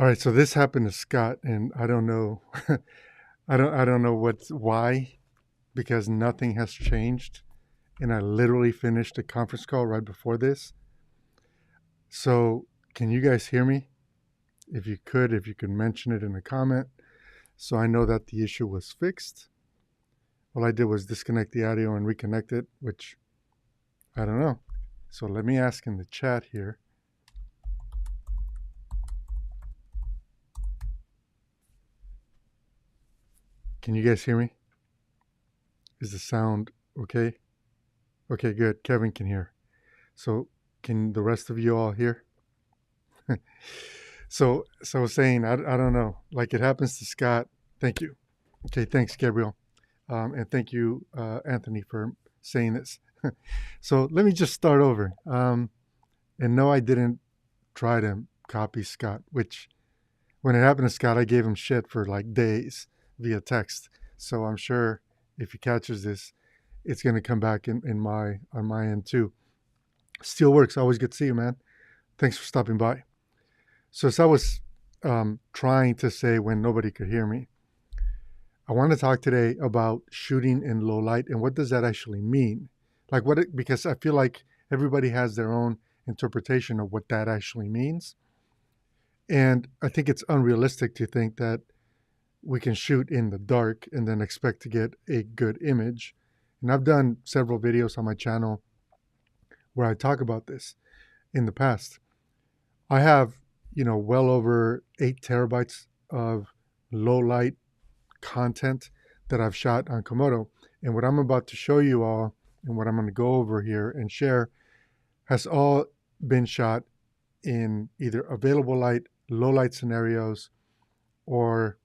All right, so this happened to Scott, and I don't know, I don't know why, because nothing has changed, and I literally finished a conference call right before this. So, can you guys hear me? If you could mention it in a comment, so I know that the issue was fixed. All I did was disconnect the audio and reconnect it, which I don't know. So let me ask in the chat here. Can you guys hear me? Is the sound okay? Okay, good. Kevin can hear. So can the rest of you all hear? So I was saying, I don't know. Like it happens to Scott. Thank you. Okay, thanks, Gabriel. And thank you, Anthony, for saying this. So let me just start over. And no, I didn't try to copy Scott, which when it happened to Scott, I gave him shit for like days via text. So I'm sure if he catches this, it's going to come back on my end too. Still works. Always good to see you, man. Thanks for stopping by. So as I was trying to say when nobody could hear me, I want to talk today about shooting in low light and what does that actually mean? Like because I feel like everybody has their own interpretation of what that actually means. And I think it's unrealistic to think that we can shoot in the dark and then expect to get a good image. And I've done several videos on my channel where I talk about this in the past. I have, well over 8 terabytes of low light content that I've shot on Komodo. And what I'm about to show you all and what I'm going to go over here and share has all been shot in either available light, low light scenarios, or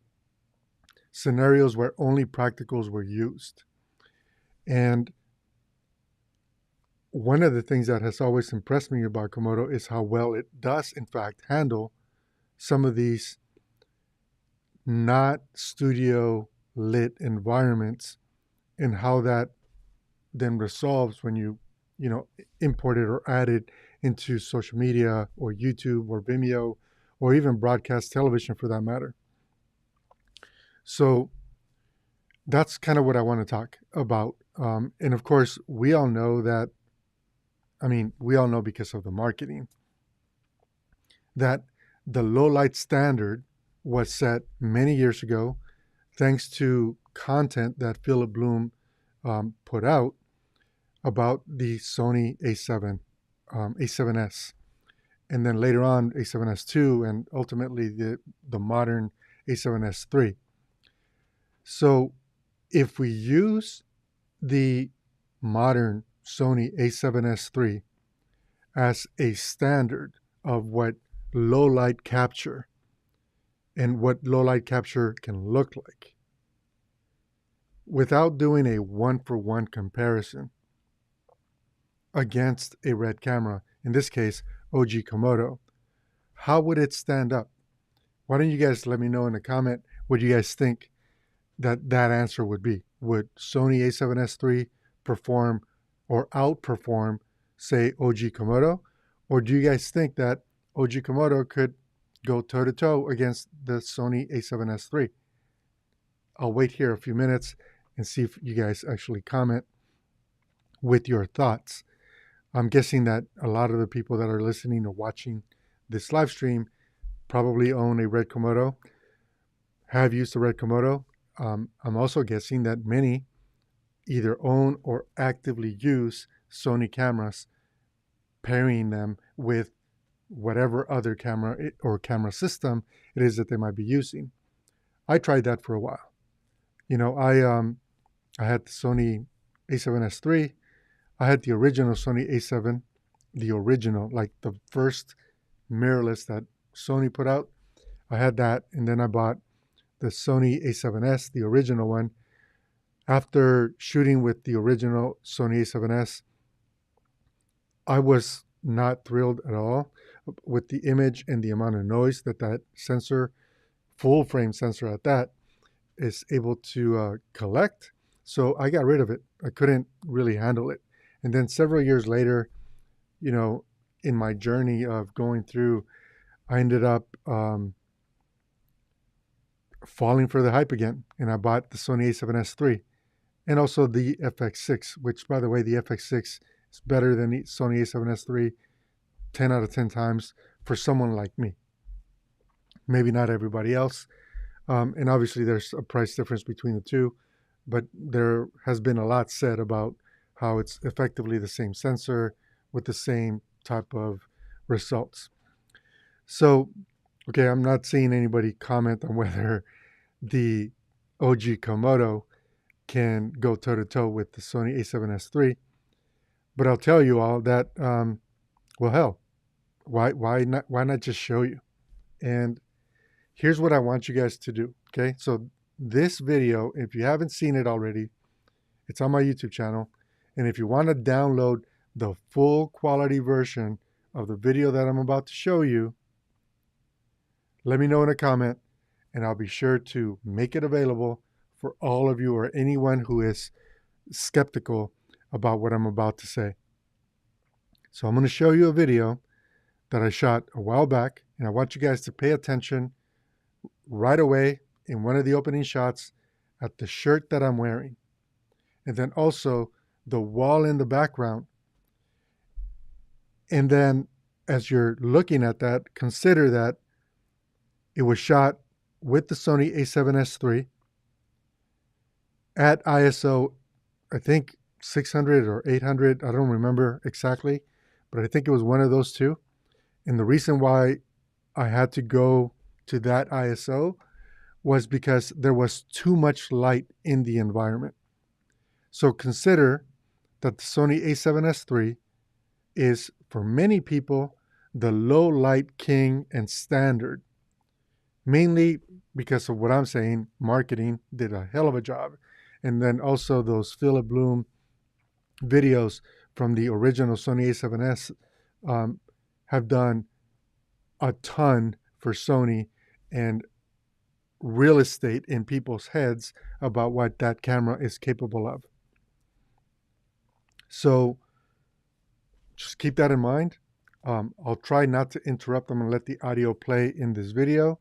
scenarios where only practicals were used. And one of the things that has always impressed me about Komodo is how well it does, in fact, handle some of these not studio lit environments and how that then resolves when you import it or add it into social media or YouTube or Vimeo or even broadcast television for that matter. So that's kind of what I want to talk about. And of course, we all know because of the marketing that the low light standard was set many years ago thanks to content that Philip Bloom put out about the Sony A7, A7S, and then later on A7S II, and ultimately the modern A7S III. So if we use the modern Sony A7S III as a standard of what low light capture and what low light capture can look like, without doing a one-for-one comparison against a red camera, in this case, OG Komodo, how would it stand up? Why don't you guys let me know in the comment what you guys think that answer would be? Would Sony A7S III perform or outperform, say, OG Komodo? Or do you guys think that OG Komodo could go toe-to-toe against the Sony A7S III? I'll wait here a few minutes and see if you guys actually comment with your thoughts. I'm guessing that a lot of the people that are listening or watching this live stream probably own a red Komodo, have used a red Komodo. I'm also guessing that many either own or actively use Sony cameras, pairing them with whatever other camera or camera system it is that they might be using. I tried that for a while. I had the Sony A7S III. I had the original Sony A7, the original, like the first mirrorless that Sony put out. I had that, and then I bought the Sony A7S, the original one. After shooting with the original Sony A7S, I was not thrilled at all with the image and the amount of noise that sensor, full frame sensor at that, is able to collect. So I got rid of it. I couldn't really handle it. And then several years later, in my journey of going through, I ended up falling for the hype again. And I bought the Sony A7S III and also the FX6, which, by the way, the FX6 is better than the Sony A7S III 10 out of 10 times for someone like me. Maybe not everybody else. And obviously there's a price difference between the two, but there has been a lot said about how it's effectively the same sensor with the same type of results. So, okay, I'm not seeing anybody comment on whether the OG Komodo can go toe-to-toe with the Sony A7S III, but I'll tell you all that, well, hell, why not just show you? And here's what I want you guys to do, okay? So this video, if you haven't seen it already, it's on my YouTube channel. And if you want to download the full quality version of the video that I'm about to show you, let me know in a comment, and I'll be sure to make it available for all of you or anyone who is skeptical about what I'm about to say. So I'm going to show you a video that I shot a while back, and I want you guys to pay attention right away in one of the opening shots at the shirt that I'm wearing, and then also the wall in the background. And then as you're looking at that, consider that it was shot with the Sony a7S III at ISO, I think 600 or 800, I don't remember exactly, but I think it was one of those two. And the reason why I had to go to that ISO was because there was too much light in the environment. So consider that the Sony a7S III is, for many people, the low light king and standard, mainly because of what I'm saying. Marketing did a hell of a job. And then also those Philip Bloom videos from the original Sony a7S have done a ton for Sony and real estate in people's heads about what that camera is capable of. So just keep that in mind. I'll try not to interrupt. I'm going to let the audio play in this video,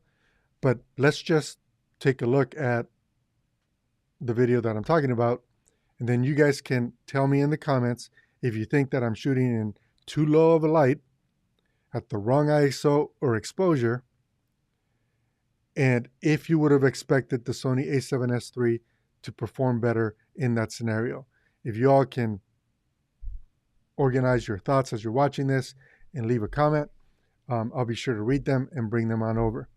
but let's just take a look at the video that I'm talking about, and then you guys can tell me in the comments if you think that I'm shooting in too low of a light, at the wrong ISO or exposure, and if you would have expected the Sony a7S III to perform better in that scenario. If you all can organize your thoughts as you're watching this and leave a comment, I'll be sure to read them and bring them on over.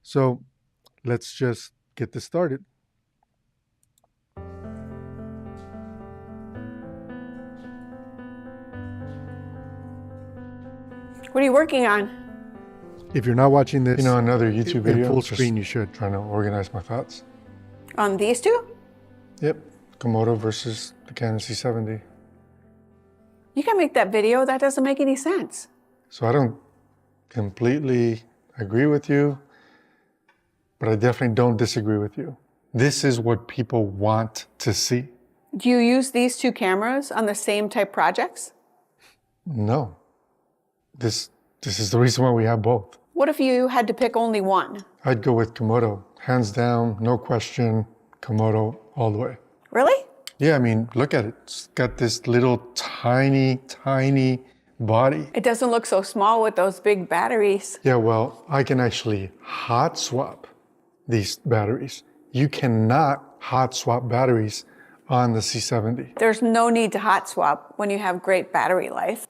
So let's just get this started. What are you working on? If you're not watching this, another YouTube video in full screen, you should. trying to organize my thoughts. On these two? Yep, Komodo versus the Canon C70. You can make that video. That doesn't make any sense. So I don't completely agree with you, but I definitely don't disagree with you. This is what people want to see. Do you use these two cameras on the same type projects? No, this is the reason why we have both. What if you had to pick only one? I'd go with Komodo, hands down, no question, Komodo all the way. Really? Yeah, I mean, look at it. It's got this little tiny, tiny body. It doesn't look so small with those big batteries. Yeah, well, I can actually hot swap these batteries. You cannot hot swap batteries on the C70. There's no need to hot swap when you have great battery life.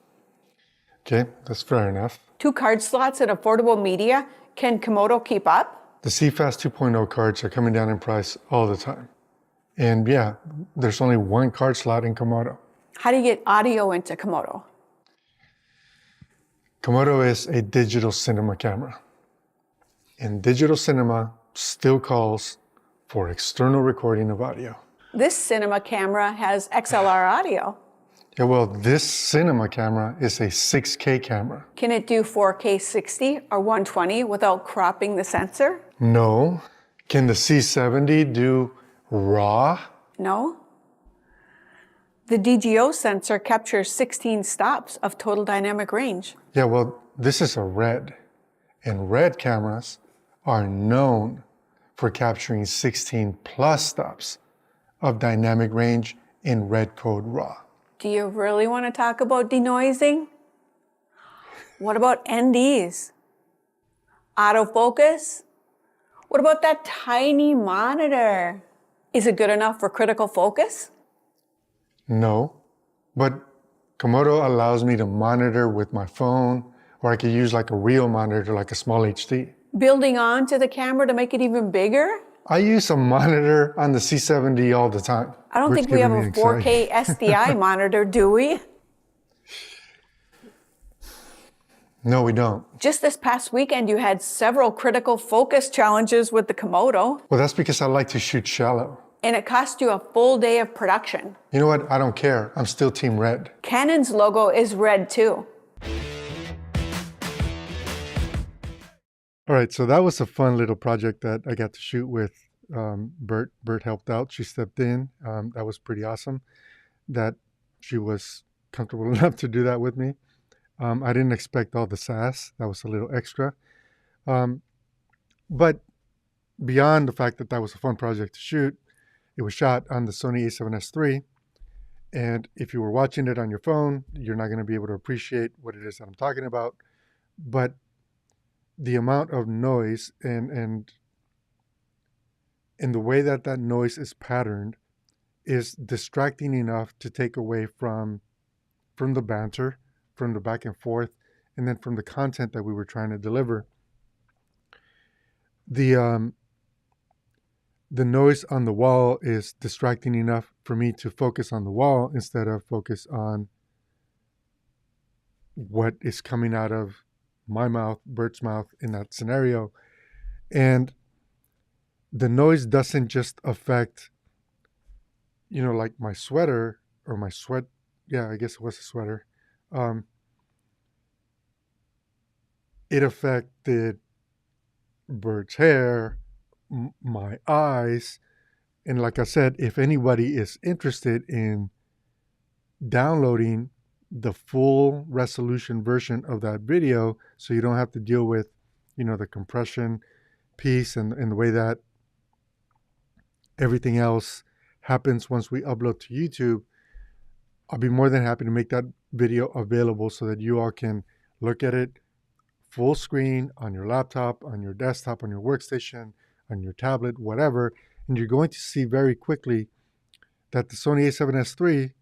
Okay, that's fair enough. 2 card slots at affordable media. Can Komodo keep up? The CFast 2.0 cards are coming down in price all the time. And yeah, there's only 1 card slot in Komodo. How do you get audio into Komodo? Komodo is a digital cinema camera. And digital cinema still calls for external recording of audio. This cinema camera has XLR audio. Yeah, well, this cinema camera is a 6K camera. Can it do 4K 60 or 120 without cropping the sensor? No. Can the C70 do RAW? No. The DGO sensor captures 16 stops of total dynamic range. Yeah, well, this is a RED. And RED cameras are known for capturing 16 plus stops of dynamic range in red code RAW. Do you really want to talk about denoising? What about NDs? Autofocus? What about that tiny monitor? Is it good enough for critical focus? No, but Komodo allows me to monitor with my phone, or I could use like a real monitor, like a small HD. Building on to the camera to make it even bigger? I use a monitor on the C70 all the time. I don't think we have a 4K SDI monitor, do we? No, we don't. Just this past weekend, you had several critical focus challenges with the Komodo. Well, that's because I like to shoot shallow. And it cost you a full day of production. You know what? I don't care. I'm still Team Red. Canon's logo is red too. All right, so that was a fun little project that I got to shoot with Bert. Bert helped out. She stepped in. That was pretty awesome. That she was comfortable enough to do that with me. I didn't expect all the sass. That was a little extra. Um, but beyond the fact that that was a fun project to shoot, it was shot on the Sony a7S III. And if you were watching it on your phone, you're not going to be able to appreciate what it is that I'm talking about. But the amount of noise and the way that that noise is patterned is distracting enough to take away from the banter, from the back and forth, and then from the content that we were trying to deliver. The the noise on the wall is distracting enough for me to focus on the wall instead of focus on what is coming out of my mouth, Bert's mouth in that scenario. And the noise doesn't just affect, like my sweater or my sweat. Yeah, I guess it was a sweater. Um, it affected Bert's hair, my eyes. And like I said, if anybody is interested in downloading the full resolution version of that video, so you don't have to deal with, the compression piece and the way that everything else happens once we upload to YouTube, I'll be more than happy to make that video available so that you all can look at it full screen on your laptop, on your desktop, on your workstation, on your tablet, whatever. And you're going to see very quickly that the Sony a7S III,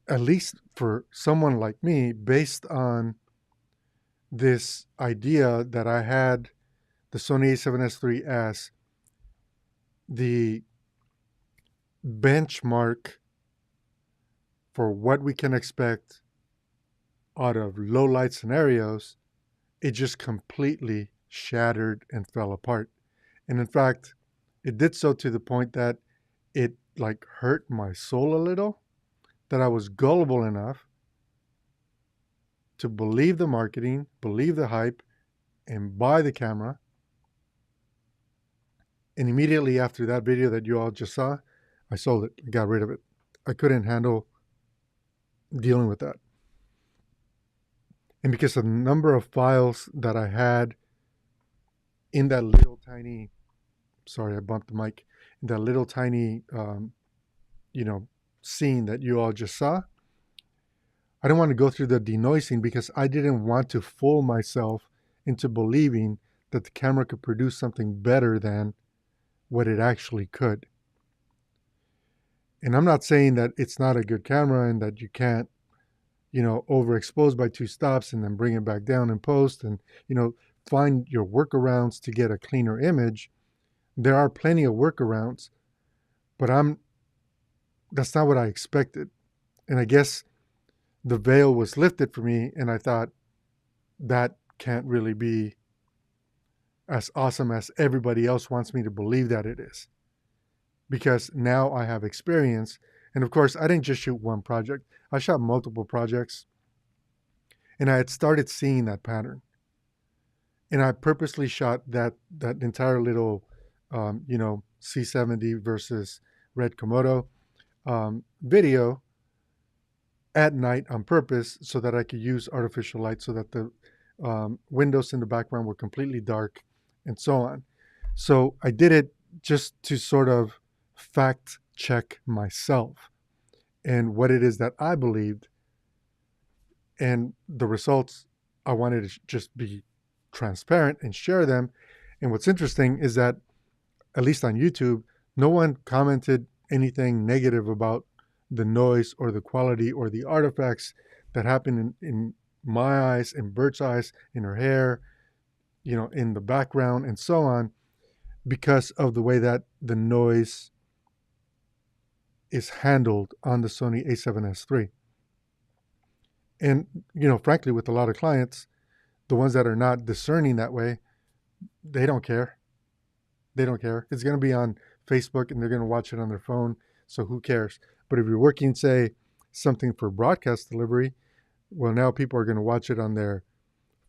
at least for someone like me, based on this idea that I had the Sony a7S III as the benchmark for what we can expect out of low light scenarios, it just completely shattered and fell apart. And in fact, it did so to the point that it like hurt my soul a little, that I was gullible enough to believe the marketing, believe the hype, and buy the camera. And immediately after that video that you all just saw, I sold it, I got rid of it. I couldn't handle dealing with that. And because of the number of files that I had in that little tiny, sorry, I bumped the mic, in that little tiny, scene that you all just saw, I don't want to go through the denoising because I didn't want to fool myself into believing that the camera could produce something better than what it actually could. And I'm not saying that it's not a good camera and that you can't, overexpose by 2 stops and then bring it back down in post and, find your workarounds to get a cleaner image. There are plenty of workarounds, but that's not what I expected. And I guess the veil was lifted for me, and I thought that can't really be as awesome as everybody else wants me to believe that it is. Because now I have experience. And of course, I didn't just shoot one project. I shot multiple projects. And I had started seeing that pattern. And I purposely shot that entire little, C70 versus red Komodo video at night on purpose so that I could use artificial light so that the windows in the background were completely dark and so on. So I did it just to sort of fact check myself and what it is that I believed. And the results, I wanted to just be transparent and share them. And what's interesting is that, at least on YouTube, no one commented anything negative about the noise or the quality or the artifacts that happen in my eyes, in Bert's eyes, in her hair, in the background and so on, because of the way that the noise is handled on the Sony a7S III. And, frankly, with a lot of clients, the ones that are not discerning that way, they don't care. They don't care. It's going to be on Facebook and they're going to watch it on their phone. So who cares? But if you're working, say, something for broadcast delivery, Well, now people are going to watch it on their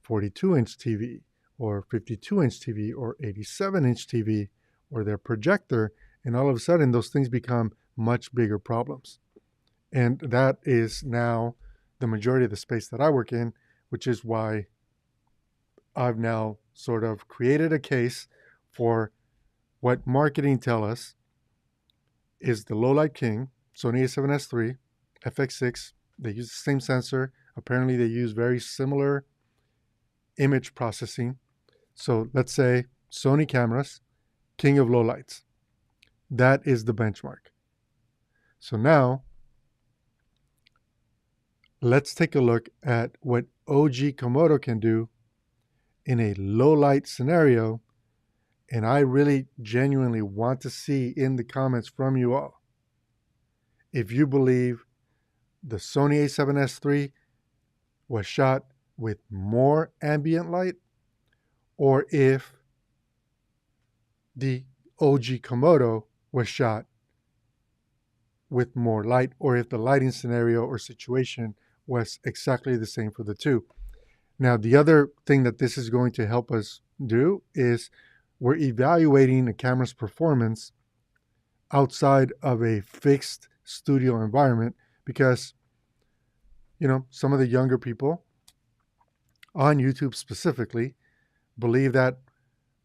42-inch TV or 52-inch TV or 87-inch TV or their projector, and all of a sudden those things become much bigger problems. And that is now the majority of the space that I work in, which is why I've now sort of created a case for what marketing tell us is the low light king, Sony a7S III, FX6. They use the same sensor. Apparently they use very similar image processing. So let's say Sony cameras, king of lowlights. That is the benchmark. So now let's take a look at what OG Komodo can do in a low light scenario. And I really genuinely want to see in the comments from you all if you believe the Sony a7S III was shot with more ambient light, or if the OG Komodo was shot with more light, or if the lighting scenario or situation was exactly the same for the two. Now, the other thing that this is going to help us do is we're evaluating a camera's performance outside of a fixed studio environment because, some of the younger people on YouTube specifically believe that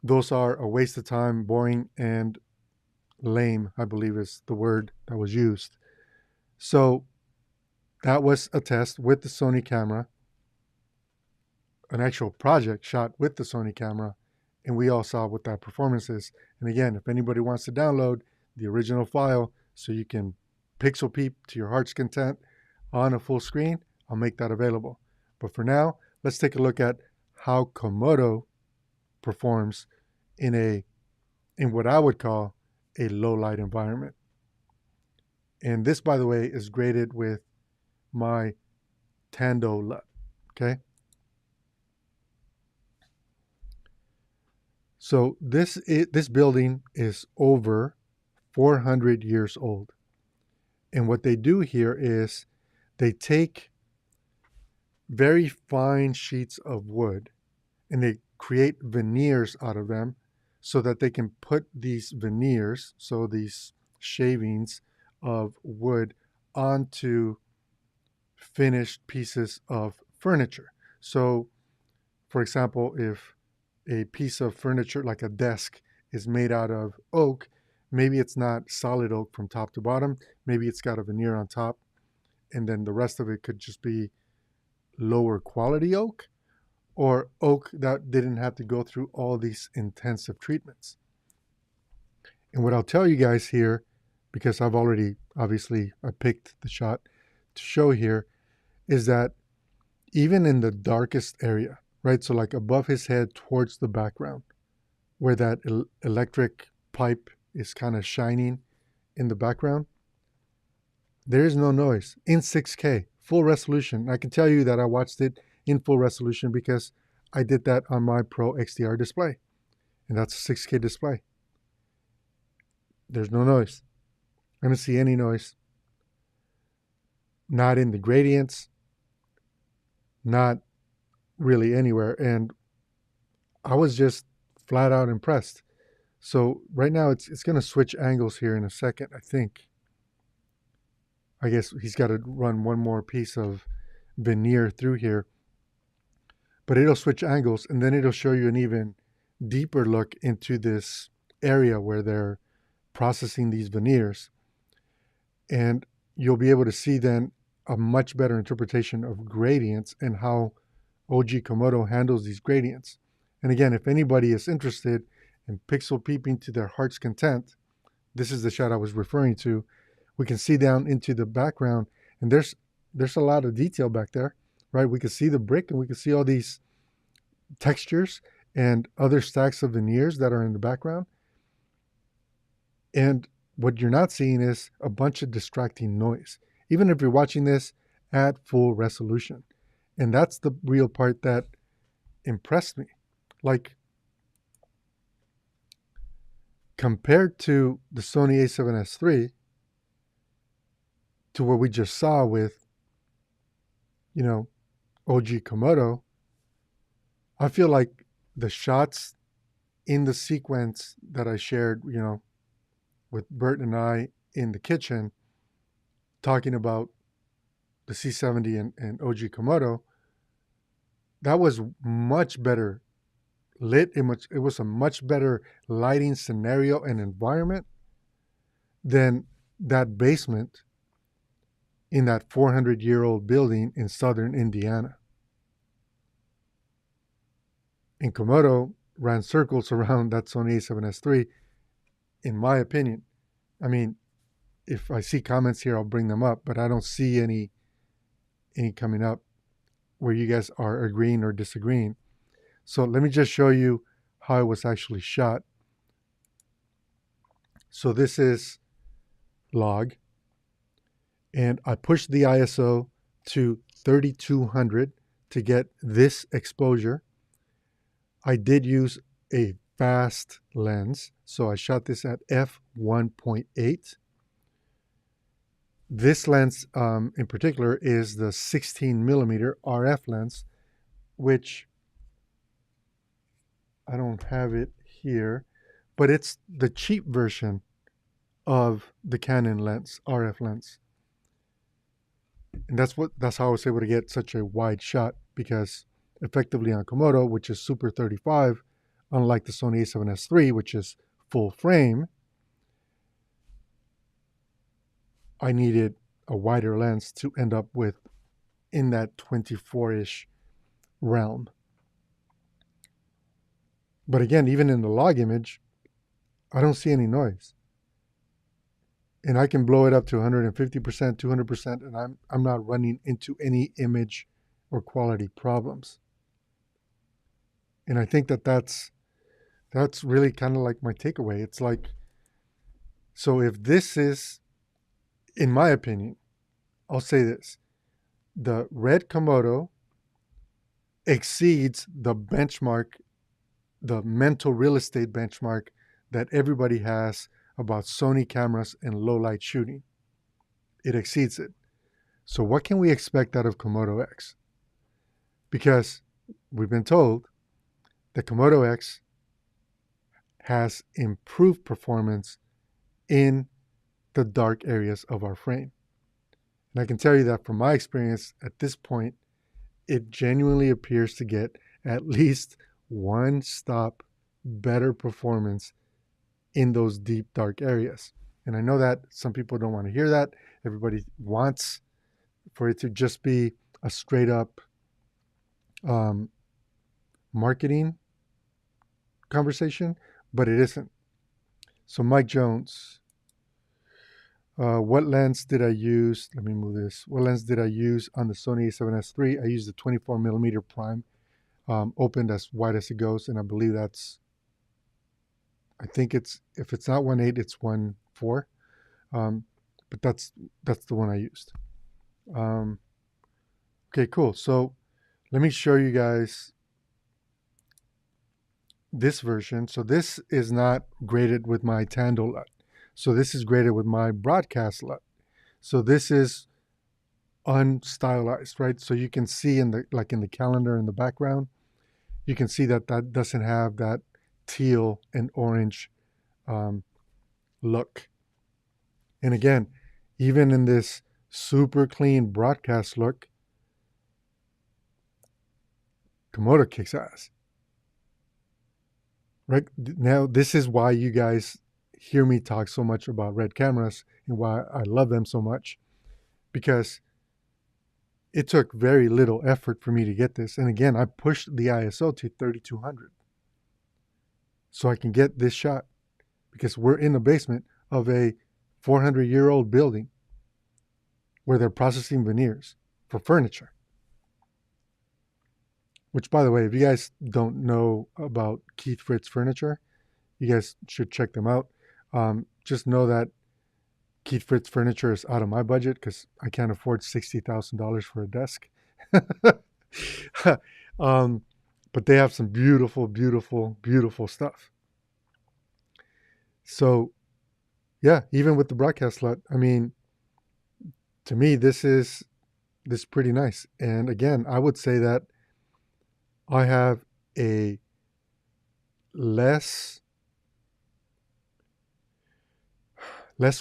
those are a waste of time, boring, and lame, I believe is the word that was used. So that was a test with the Sony camera, an actual project shot with the Sony camera, and we all saw what that performance is. And again, if anybody wants to download the original file so you can pixel peep to your heart's content on a full screen, I'll make that available. But for now, let's take a look at how Komodo performs in what I would call a low light environment. And this, by the way, is graded with my Tando LUT, okay? So this building is over 400 years old. And what they do here is they take very fine sheets of wood and they create veneers out of them so that they can put these veneers, so these shavings of wood, onto finished pieces of furniture. So, for example, if a piece of furniture like a desk is made out of oak, maybe it's not solid oak from top to bottom, maybe it's got a veneer on top, and then the rest of it could just be lower quality oak, or oak that didn't have to go through all these intensive treatments. And what I'll tell you guys here, because I've already, obviously, I picked the shot to show here, is that even in the darkest area, right, so like above his head towards the background, where that electric pipe is kind of shining in the background, there is no noise in 6K, full resolution. I can tell you that I watched it in full resolution because I did that on my Pro XDR display, and that's a 6K display. There's no noise. I don't see any noise. Not in the gradients, not really anywhere. And I was just flat out impressed. So right now it's going to switch angles here in a second, I think. I guess he's got to run one more piece of veneer through here. But it'll switch angles, and then it'll show you an even deeper look into this area where they're processing these veneers. And you'll be able to see then a much better interpretation of gradients and how OG Komodo handles these gradients. And again, if anybody is interested in pixel peeping to their heart's content, this is the shot I was referring to. We can see down into the background, and there's a lot of detail back there, right? We can see the brick, and we can see all these textures and other stacks of veneers that are in the background. And what you're not seeing is a bunch of distracting noise, even if you're watching this at full resolution. And that's the real part that impressed me. Like, compared to the Sony a7S III, to what we just saw with, OG Komodo, I feel like the shots in the sequence that I shared, with Bert and I in the kitchen, talking about the C70 and OG Komodo, that was much better lit. It was a much better lighting scenario and environment than that basement in that 400-year-old building in southern Indiana. And Komodo ran circles around that Sony a7S III, in my opinion. I mean, if I see comments here, I'll bring them up, but I don't see any coming up where you guys are agreeing or disagreeing. So let me just show you how it was actually shot. So this is log, and I pushed the ISO to 3200 to get this exposure. I did use a fast lens, so I shot this at f1.8. This lens in particular is the 16 millimeter RF lens, which I don't have it here, but it's the cheap version of the Canon lens, RF lens. And that's how I was able to get such a wide shot, because effectively on Komodo, which is Super 35, unlike the Sony a7S III, which is full frame, I needed a wider lens to end up with in that 24-ish realm. But again, even in the log image, I don't see any noise. And I can blow it up to 150%, 200%, and I'm not running into any image or quality problems. And I think that's really kind of like my takeaway. It's like, so if this is, in my opinion, I'll say this, the red Komodo exceeds the benchmark, the mental real estate benchmark that everybody has about Sony cameras and low light shooting. It exceeds it. So what can we expect out of Komodo X? Because we've been told that Komodo X has improved performance in the dark areas of our frame. And I can tell you that from my experience at this point, it genuinely appears to get at least one stop better performance in those deep, dark areas. And I know that some people don't want to hear that. Everybody wants for it to just be a straight up marketing conversation, but it isn't. So Mike Jones, what lens did I use? Let me move this. What lens did I use on the Sony a7S III? I used the 24 millimeter prime, opened as wide as it goes, and I believe that's, I think it's, if it's not 1.8, it's 1.4, but that's the one I used. Okay, cool. So let me show you guys this version. So this is not graded with my Tando LUT. So this is graded with my broadcast LUT. So this is unstylized, right? So you can see in the calendar in the background, you can see that doesn't have that teal and orange look. And again, even in this super clean broadcast look, Komodo kicks ass. Right now, this is why you guys hear me talk so much about red cameras and why I love them so much, because it took very little effort for me to get this. And again, I pushed the ISO to 3200 so I can get this shot, because we're in the basement of a 400-year-old building where they're processing veneers for furniture. Which, by the way, if you guys don't know about Keith Fritz Furniture, you guys should check them out. Just know that Keith Fritz Furniture is out of my budget because I can't afford $60,000 for a desk. But they have some beautiful, beautiful, beautiful stuff. So, yeah, even with the broadcast LUT, I mean, to me, this is this is pretty nice. And again, I would say that I have a less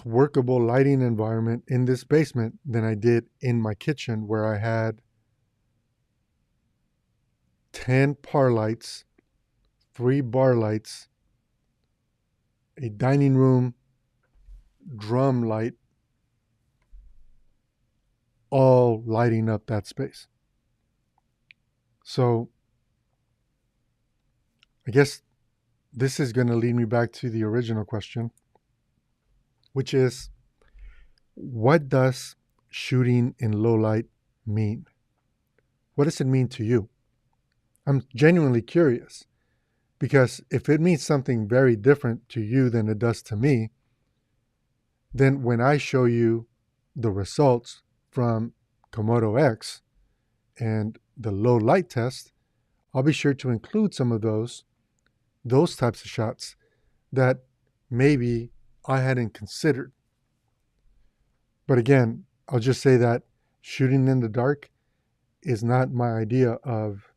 workable lighting environment in this basement than I did in my kitchen, where I had 10 par lights, 3 bar lights, a dining room drum light, all lighting up that space. So I guess this is going to lead me back to the original question, which is, what does shooting in low light mean? What does it mean to you? I'm genuinely curious, because if it means something very different to you than it does to me, then when I show you the results from Komodo X and the low light test, I'll be sure to include some of those types of shots that maybe I hadn't considered. But again, I'll just say that shooting in the dark is not my idea of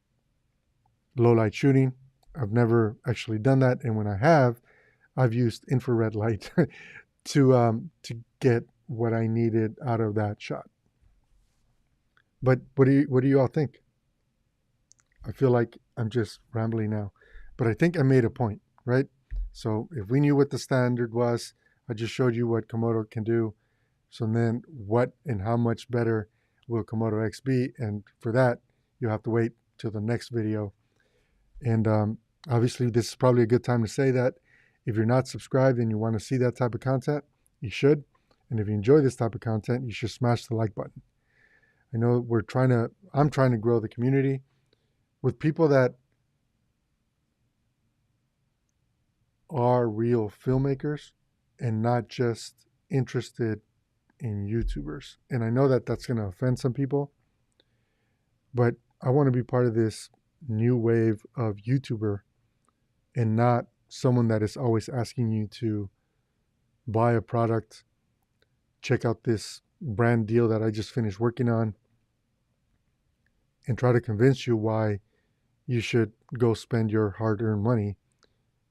low light shooting. I've never actually done that, and when I have, I've used infrared light to get what I needed out of that shot. But what do you all think? I feel like I'm just rambling now, but I think I made a point, right? So if we knew what the standard was, I just showed you what Komodo can do. So then what and how much better will Komodo X be? And for that, you have to wait till the next video. And obviously, this is probably a good time to say that if you're not subscribed and you want to see that type of content, you should. And if you enjoy this type of content, you should smash the like button. I know I'm trying to grow the community with people that are real filmmakers and not just interested in YouTubers. And I know that that's going to offend some people, but I want to be part of this new wave of YouTuber and not someone that is always asking you to buy a product, check out this brand deal that I just finished working on, and try to convince you why you should go spend your hard-earned money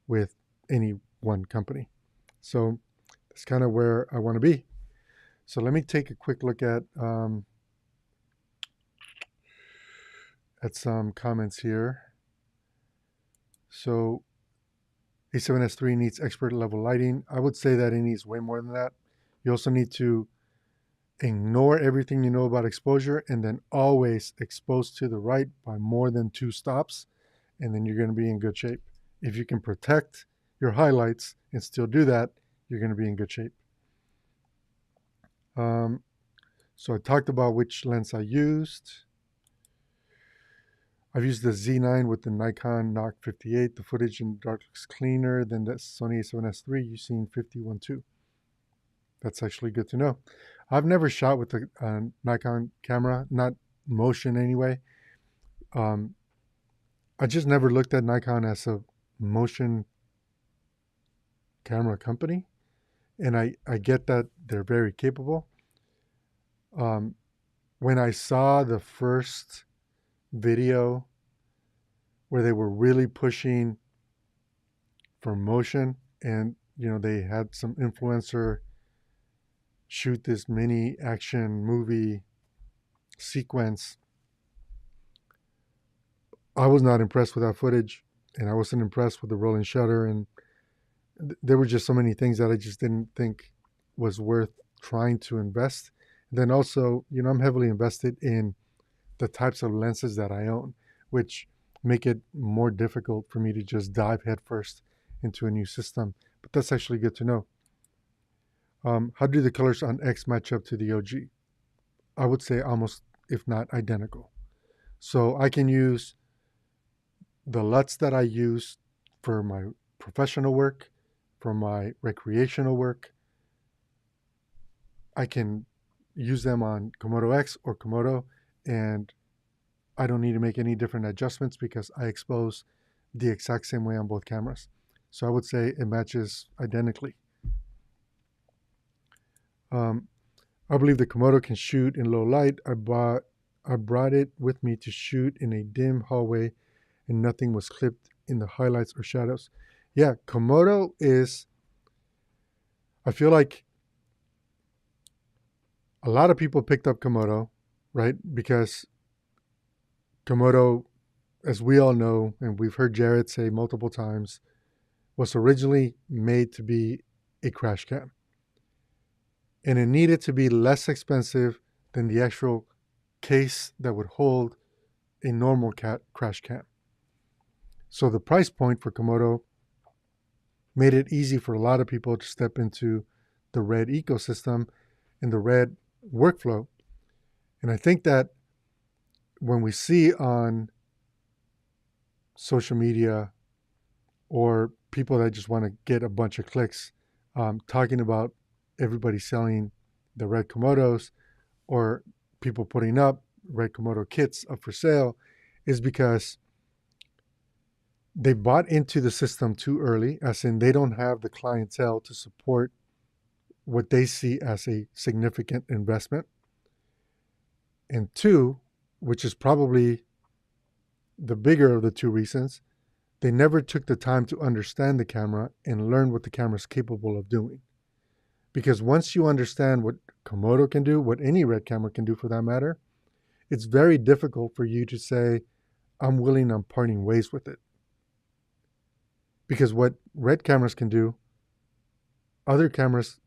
with any one company. So that's kind of where I want to be. So let me take a quick look at some comments here. So A7S3 needs expert level lighting. I would say that it needs way more than that. You also need to ignore everything you know about exposure and then always expose to the right by more than 2 stops, and then you're going to be in good shape. If you can protect your highlights and still do that, you're going to be in good shape. So I talked about which lens I used. I've used the Z9 with the Nikon NOC 58. The footage in the dark looks cleaner than the Sony A7S III using 50-1.2. That's actually good to know. I've never shot with the Nikon camera, not motion anyway. I just never looked at Nikon as a motion camera company. And I get that they're very capable. When I saw the first video where they were really pushing for motion, and they had some influencer shoot this mini action movie sequence, I was not impressed with that footage, and I wasn't impressed with the rolling shutter, and there were just so many things that I just didn't think was worth trying to invest. And then also, I'm heavily invested in the types of lenses that I own, which make it more difficult for me to just dive headfirst into a new system. But that's actually good to know. How do the colors on X match up to the OG? I would say almost, if not identical. So I can use the LUTs that I use for my professional work, for my recreational work. I can use them on Komodo X or Komodo, and I don't need to make any different adjustments because I expose the exact same way on both cameras. So I would say it matches identically. All I believe the Komodo can shoot in low light. I brought it with me to shoot in a dim hallway and nothing was clipped in the highlights or shadows. Yeah, Komodo is, I feel like a lot of people picked up Komodo, right? Because Komodo, as we all know, and we've heard Jared say multiple times, was originally made to be a crash cam. And it needed to be less expensive than the actual case that would hold a normal crash cam. So the price point for Komodo made it easy for a lot of people to step into the Red ecosystem and the Red workflow. And I think that when we see on social media or people that just want to get a bunch of clicks talking about everybody selling the Red Komodos or people putting up Red Komodo kits up for sale, is because they bought into the system too early, as in they don't have the clientele to support what they see as a significant investment. And two, which is probably the bigger of the two reasons, they never took the time to understand the camera and learn what the camera is capable of doing. Because once you understand what Komodo can do, what any Red camera can do for that matter, it's very difficult for you to say, I'm willing, I'm parting ways with it. Because what Red cameras can do, other cameras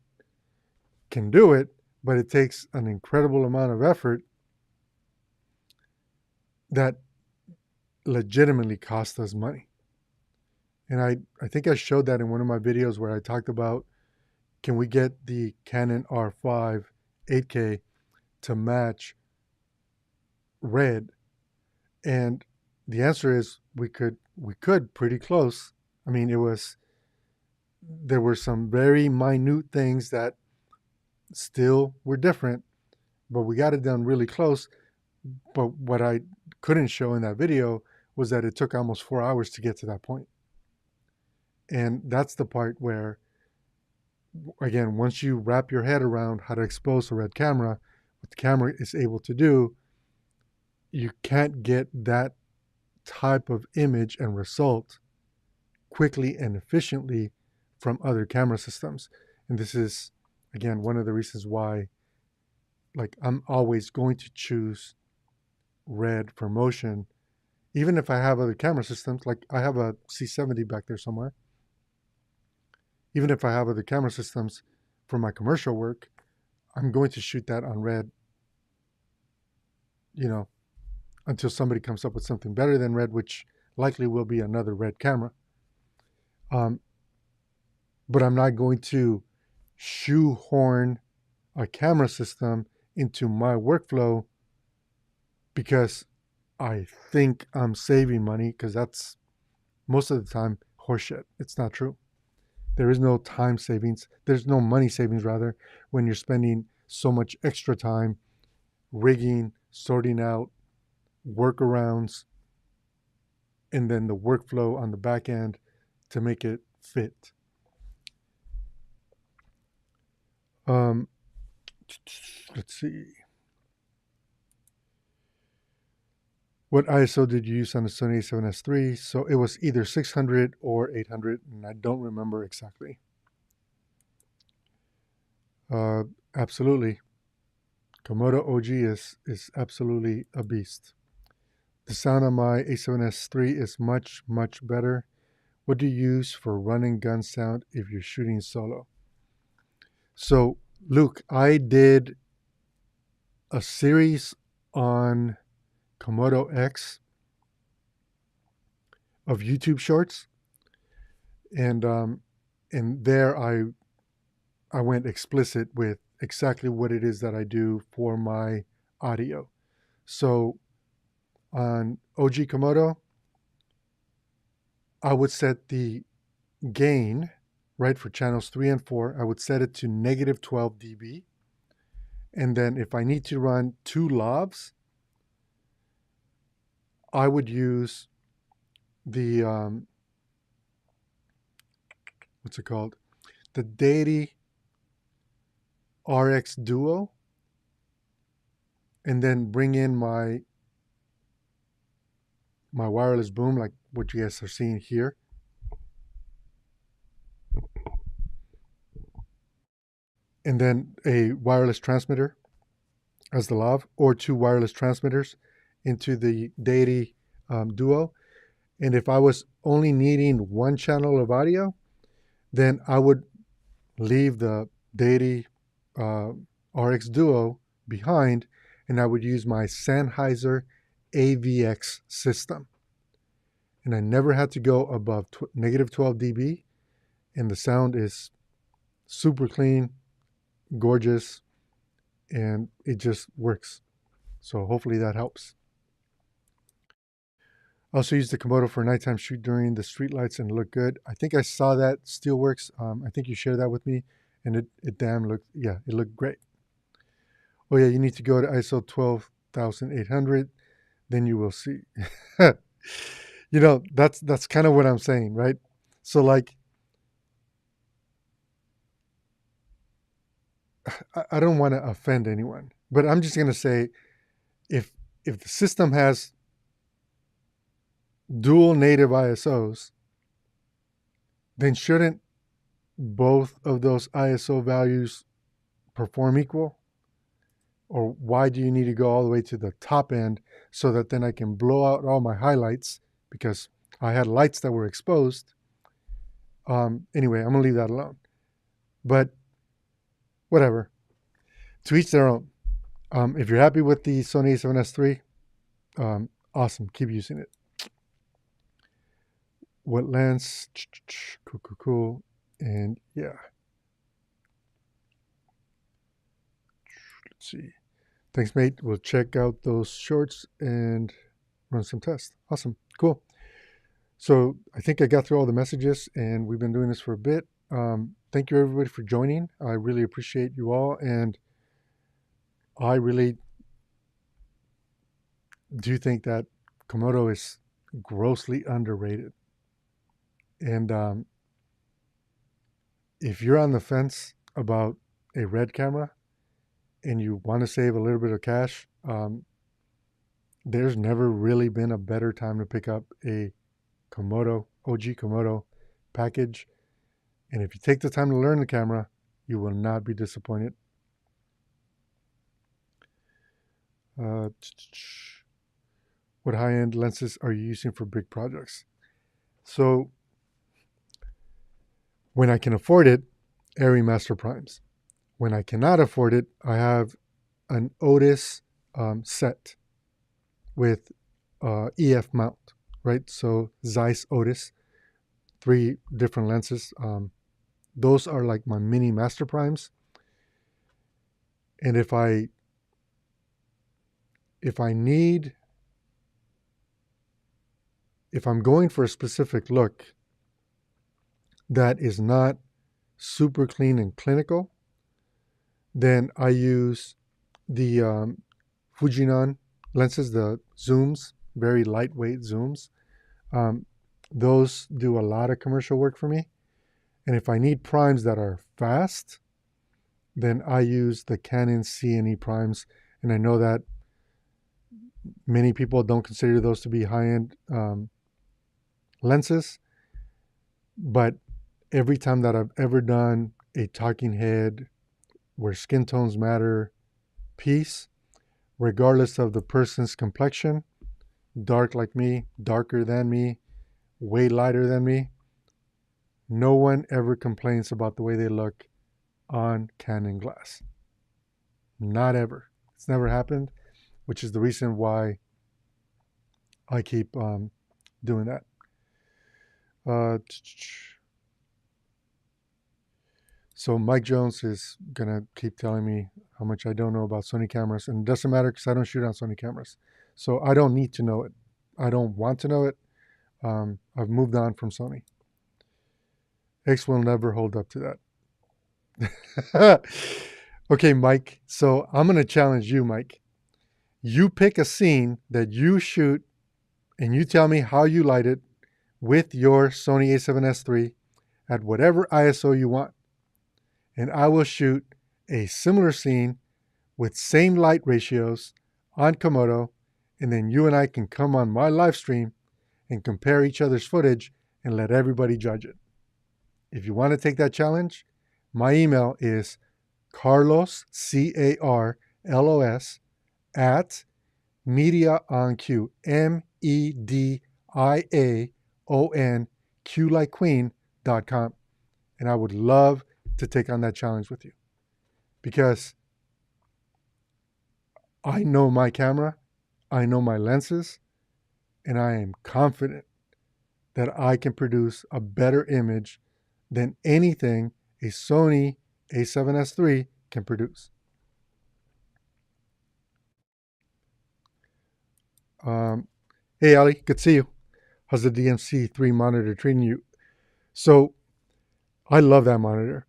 can do it, but it takes an incredible amount of effort that legitimately cost us money. And I think I showed that in one of my videos where I talked about, can we get the Canon R5 8K to match Red? And the answer is we could pretty close. I mean, there were some very minute things that still were different, but we got it done really close. But what I couldn't show in that video was that it took almost 4 hours to get to that point. And that's the part where, again, once you wrap your head around how to expose a Red camera, what the camera is able to do, you can't get that type of image and result quickly and efficiently from other camera systems. And this is, again, one of the reasons why, like, I'm always going to choose Red for motion, even if I have other camera systems. Like, I have a C70 back there somewhere. Even if I have other camera systems for my commercial work, I'm going to shoot that on Red, until somebody comes up with something better than Red, which likely will be another Red camera. But I'm not going to shoehorn a camera system into my workflow because I think I'm saving money, because that's most of the time horseshit. It's not true. There is no time savings. There's no money savings, rather, when you're spending so much extra time rigging, sorting out workarounds, and then the workflow on the back end to make it fit. Let's see. What ISO did you use on the Sony a7S III? So it was either 600 or 800, and I don't remember exactly. Absolutely. Komodo OG is absolutely a beast. The sound on my A7S III is much, much better. What do you use for run and gun sound if you're shooting solo? So, Luke, I did a series on Komodo X of YouTube shorts, and there I went explicit with exactly what it is that I do for my audio. So on OG Komodo, I would set the gain, right, for channels 3 and 4, I would set it to negative 12 dB. And then if I need to run 2 lavs, I would use the, what's it called? The Deity RX Duo. and then bring in my wireless boom, like what you guys are seeing here. And then a wireless transmitter as the lav, or 2 wireless transmitters into the Deity Duo. And if I was only needing 1 channel of audio, then I would leave the Deity RX Duo behind, and I would use my Sennheiser AVX system. And I never had to go above negative 12 dB, and the sound is super clean, gorgeous, and it just works. So hopefully that helps. I also use the Komodo for a nighttime shoot during the street lights and it looked good. I think I saw that Steelworks. I think you shared that with me, and it damn looked, yeah, it looked great. Oh yeah, you need to go to ISO 12,800, then you will see. You know, that's kind of what I'm saying, right? So like, I don't want to offend anyone, but I'm just gonna say, if the system has dual native ISOs, then shouldn't both of those ISO values perform equal? Or why do you need to go all the way to the top end so that then I can blow out all my highlights because I had lights that were exposed? Anyway, I'm gonna leave that alone. But whatever, to each their own. If you're happy with the Sony a7S III, awesome, keep using it. What lens? Cool. And yeah. Let's see. Thanks, mate. We'll check out those shorts and run some tests. Awesome. Cool. So I think I got through all the messages, and we've been doing this for a bit. Thank you, everybody, for joining. I really appreciate you all, and I really do think that Komodo is grossly underrated. And if you're on the fence about a RED camera and you want to save a little bit of cash, there's never really been a better time to pick up a Komodo, OG Komodo package. And if you take the time to learn the camera, you will not be disappointed. What high-end lenses are you using for big projects? So when I can afford it, Arri Master Primes. When I cannot afford it, I have an Otis set with EF mount, right? So Zeiss Otis, 3 different lenses. Those are like my mini Master Primes. And if I'm going for a specific look that is not super clean and clinical, then I use the Fujinon lenses, the zooms, very lightweight zooms. Those do a lot of commercial work for me. And if I need primes that are fast, then I use the Canon CNE primes. And I know that many people don't consider those to be high-end lenses, but every time that I've ever done a talking head where skin tones matter piece, regardless of the person's complexion, dark like me, darker than me, way lighter than me, no one ever complains about the way they look on Canon glass. Not ever. It's never happened, which is the reason why I keep doing that. So Mike Jones is going to keep telling me how much I don't know about Sony cameras. And it doesn't matter because I don't shoot on Sony cameras. So I don't need to know it. I don't want to know it. I've moved on from Sony. X will never hold up to that. Okay, Mike. So I'm going to challenge you, Mike. You pick a scene that you shoot and you tell me how you light it with your Sony a7S III at whatever ISO you want. And I will shoot a similar scene with same light ratios on Komodo, and then you and I can come on my live stream and compare each other's footage and let everybody judge it. If you want to take that challenge, my email is Carlos, CARLOS, at MediaOnQ, MEDIAONQ like queen.com. And I would love to take on that challenge with you because I know my camera, I know my lenses, and I am confident that I can produce a better image than anything a Sony a7S III can produce. Hey, Ali, good to see you. How's the DMC3 monitor treating you? So I love that monitor.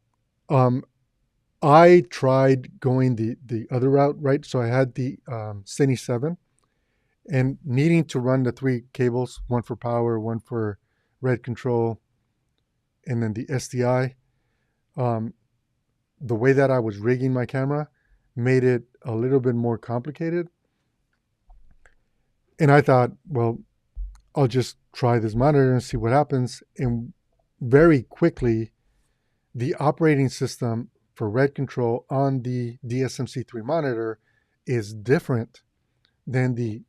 I tried going the other route, right? So I had the Cine 7 and needing to run the 3 cables, one for power, one for red control, and then the SDI. The way that I was rigging my camera made it a little bit more complicated. And I thought, well, I'll just try this monitor and see what happens. And very quickly, the operating system for red control on the DSMC3 monitor is different than the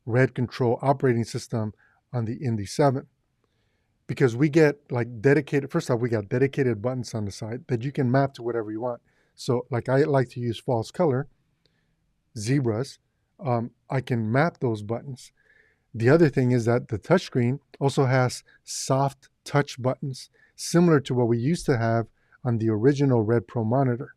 red control operating system on the Indy 7. Because we get like dedicated, first off, we got dedicated buttons on the side that you can map to whatever you want. So like I like to use false color, zebras, I can map those buttons. The other thing is that the touchscreen also has soft touch buttons, similar to what we used to have on the original Red Pro monitor.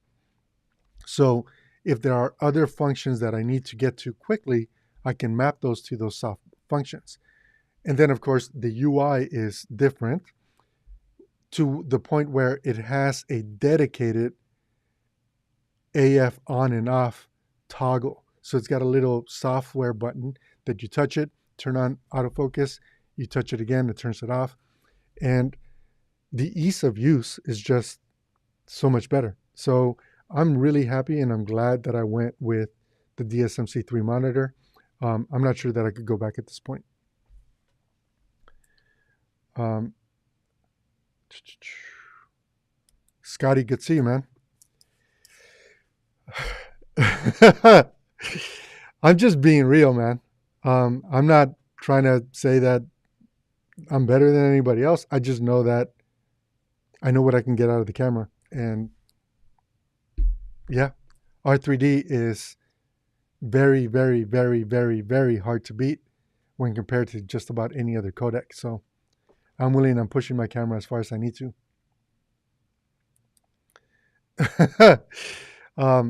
So if there are other functions that I need to get to quickly, I can map those to those soft functions. And then, of course, the UI is different to the point where it has a dedicated AF on and off toggle. So it's got a little software button that you touch it, turn on autofocus, you touch it again, it turns it off. And the ease of use is just so much better. So I'm really happy and I'm glad that I went with the DSMC3 monitor. I'm not sure that I could go back at this point. Scotty, good to see you, man. I'm just being real, man. I'm not trying to say that I'm better than anybody else. I just know that I know what I can get out of the camera. And yeah, R3D is very, very, very, very, very hard to beat when compared to just about any other codec. So I'm willing, I'm pushing my camera as far as I need to.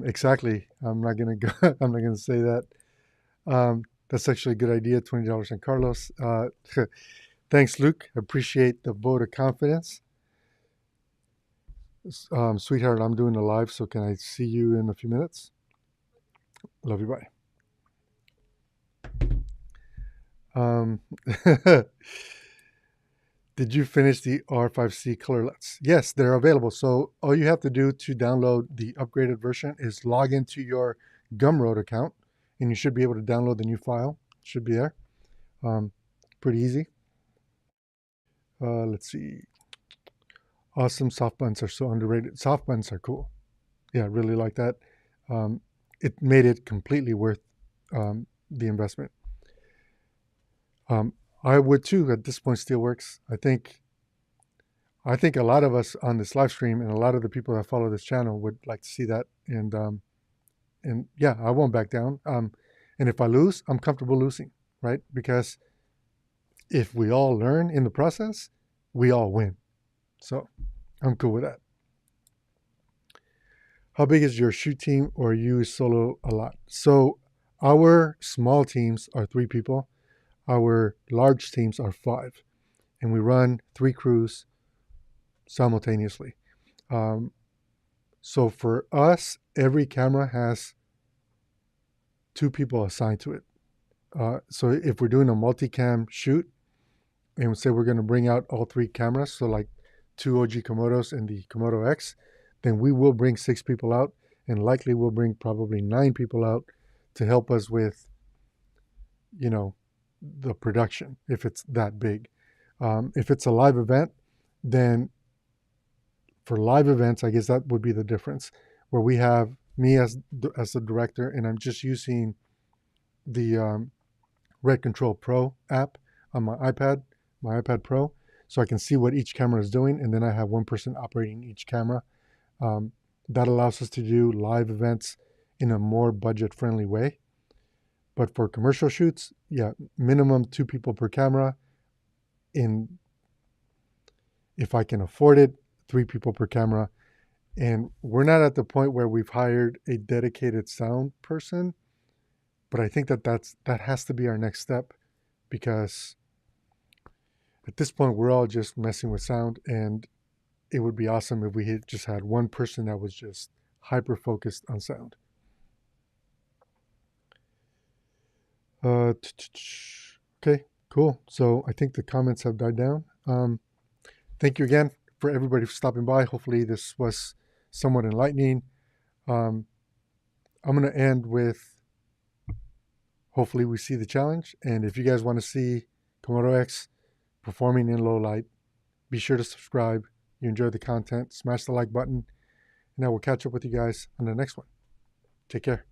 Exactly. I'm not gonna go. I'm not gonna say that. That's actually a good idea. $20 on Carlos. Thanks, Luke. Appreciate the vote of confidence. Sweetheart, I'm doing a live, so can I see you in a few minutes? Love you. Bye. Did you finish the R5C color LUTs? Yes, they're available. So all you have to do to download the upgraded version is log into your Gumroad account, and you should be able to download the new file. It should be there. Pretty easy. Let's see. Awesome. Soft buttons are so underrated. Soft buttons are cool. Yeah, I really like that. It made it completely worth the investment. I would too at this point. Still works. I think a lot of us on this live stream and a lot of the people that follow this channel would like to see that. And yeah, I won't back down. And if I lose, I'm comfortable losing, right? Because if we all learn in the process, we all win. So I'm cool with that. How big is your shoot team, or you solo a lot? So our small teams are 3 people. Our large teams are 5, and we run 3 crews simultaneously. So for us, every camera has 2 people assigned to it. So if we're doing a multicam shoot, and we say we're going to bring out all 3 cameras, so like 2 OG Komodos and the Komodo X, then we will bring 6 people out, and likely we'll bring probably 9 people out to help us with you know, the production if it's that big. If it's a live event, then for live events, I guess that would be the difference, where we have me as the director, and I'm just using the Red Control Pro app on my iPad Pro, so I can see what each camera is doing, and then I have one person operating each camera. That allows us to do live events in a more budget-friendly way. But for commercial shoots, yeah, minimum 2 people per camera. If I can afford it, 3 people per camera. And we're not at the point where we've hired a dedicated sound person, but I think that has to be our next step, because at this point we're all just messing with sound, and it would be awesome if we just had one person that was just hyper focused on sound. Okay, cool. So I think the comments have died down. Thank you again for everybody for stopping by. Hopefully this was somewhat enlightening. I'm going to end with, hopefully we see the challenge. And if you guys want to see Komodo X performing in low light, be sure to subscribe. You enjoyed the content, smash the like button, and I will catch up with you guys on the next one. Take care.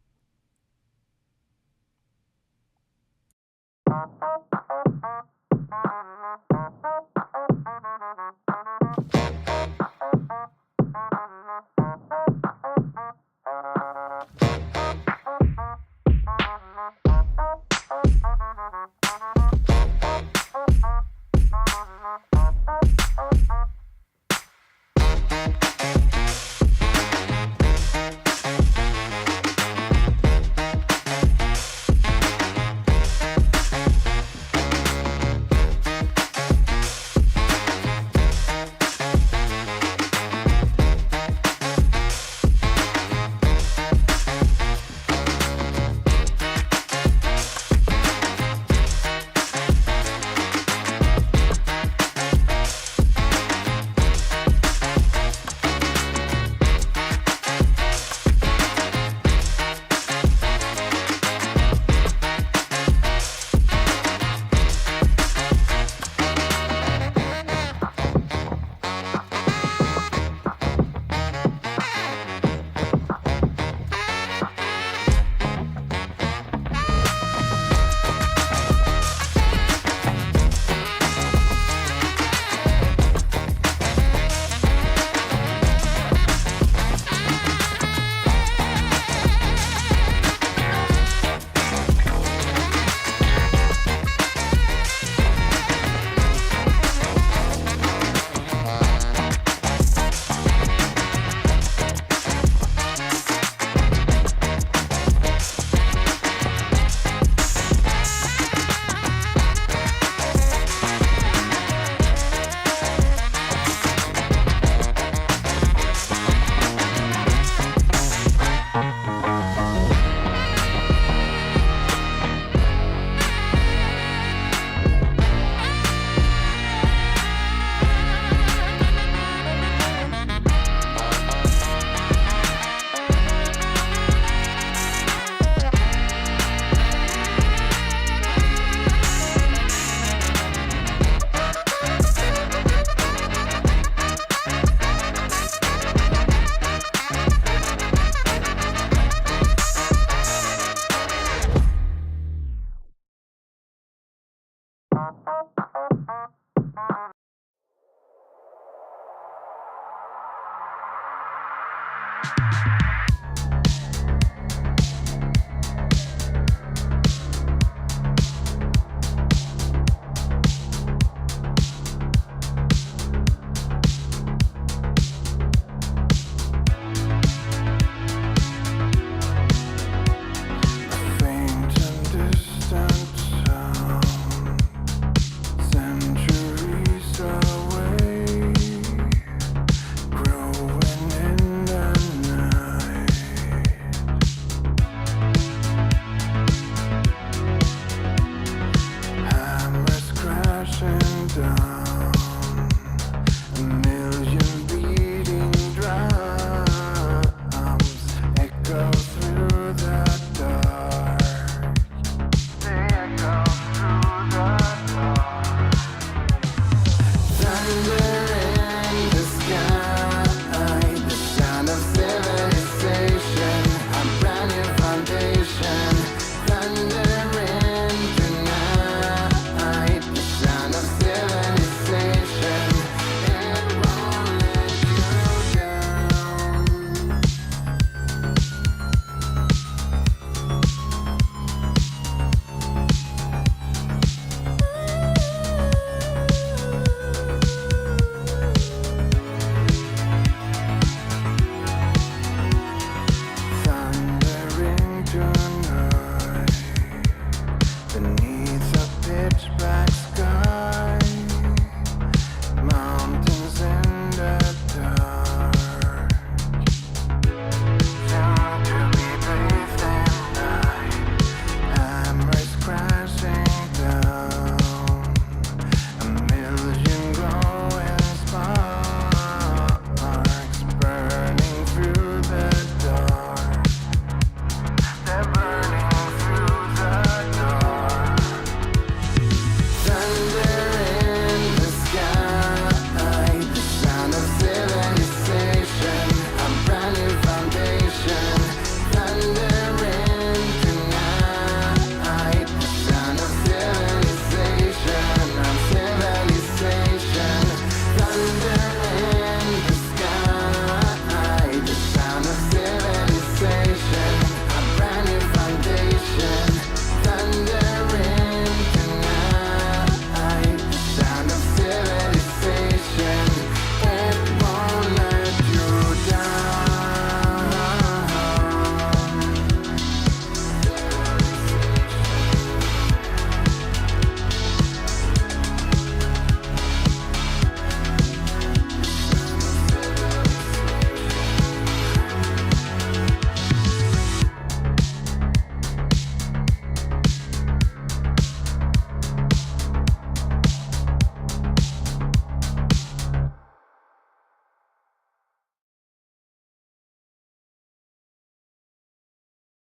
Down.